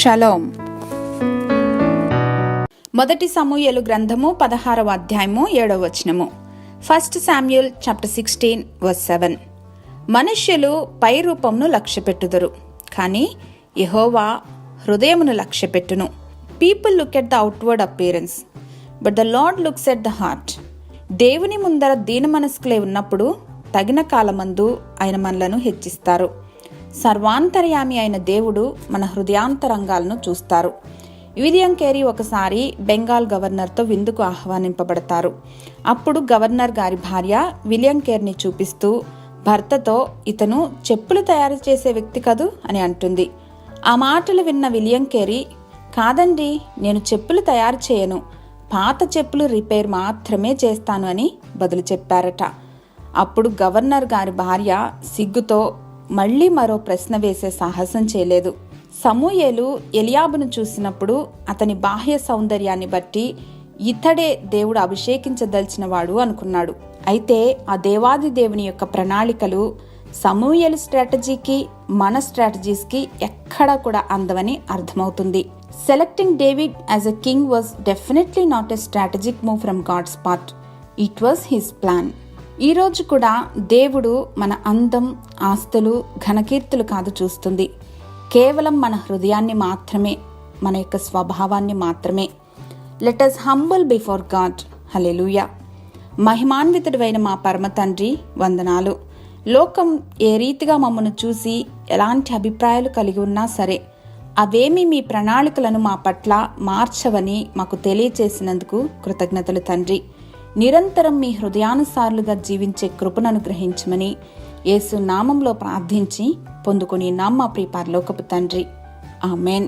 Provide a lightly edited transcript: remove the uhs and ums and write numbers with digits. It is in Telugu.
షలోం. మొదటి సమూయేలు గ్రంథము 16వ అధ్యాయము 7వ వచనము. 1 Samuel chapter 16 verse 7. మనుష్యులు పై రూపమును లక్ష్యపెట్టుదురు, కానీ యెహోవా హృదయమును లక్ష్యపెట్టును. People look at the outward appearance, but the Lord looks at the heart. దేవుని ముందర దీన మనస్కులే ఉన్నప్పుడు తగిన కాలమందు ఆయన మనలను హెచ్చిస్తారు. సర్వాంతర్యామి అయిన దేవుడు మన హృదయాంతరంగాలను చూస్తారు. విలియం కేరీ ఒకసారి బెంగాల్ గవర్నర్తో విందుకు ఆహ్వానింపబడతారు. అప్పుడు గవర్నర్ గారి భార్య విలియం కేర్ని చూపిస్తూ భర్తతో, ఇతను చెప్పులు తయారు చేసే వ్యక్తి కదూ అని అంటుంది. ఆ మాటలు విన్న విలియం కేరీ, కాదండి, నేను చెప్పులు తయారు చేయను, పాత చెప్పులు రిపేర్ మాత్రమే చేస్తాను అని బదులు చెప్పారట. అప్పుడు గవర్నర్ గారి భార్య సిగ్గుతో మళ్లీ మరో ప్రశ్న వేసే సాహసం చేయలేదు. సమూయేలు ఎలియాబును చూసినప్పుడు అతని బాహ్య సౌందర్యాన్ని బట్టి ఇతడే దేవుడు అభిషేకించదలిచినవాడు అనుకున్నాడు. అయితే ఆ దేవాది దేవుని యొక్క ప్రణాళికలు సమూయేలు స్ట్రాటజీకి మన స్ట్రాటజీస్కి ఎక్కడా కూడా అందవని అర్థమవుతుంది. Selecting David as a king was definitely not a strategic move from God's part. It was his plan. ఈరోజు కూడా దేవుడు మన అందం, ఆస్తులు, ఘనకీర్తులు కాదు చూస్తుంది, కేవలం మన హృదయాన్ని మాత్రమే, మన యొక్క స్వభావాన్ని మాత్రమే. Let us humble before God. Hallelujah. మహిమాన్వితుడైన మా పరమ తండ్రి, వందనాలు. లోకం ఏ రీతిగా మమ్మను చూసి ఎలాంటి అభిప్రాయాలు కలిగి ఉన్నా సరే, అవేమీ మీ ప్రణాళికలను మా పట్ల మార్చవని మాకు తెలియచేసినందుకు కృతజ్ఞతలు తండ్రి. నిరంతరం మీ హృదయానుసారులుగా జీవించే కృపను అనుగ్రహించమని యేసు నామంలో ప్రార్థించి పొందుకొని మా ప్రియ పరలోకపు తండ్రి, ఆమేన్.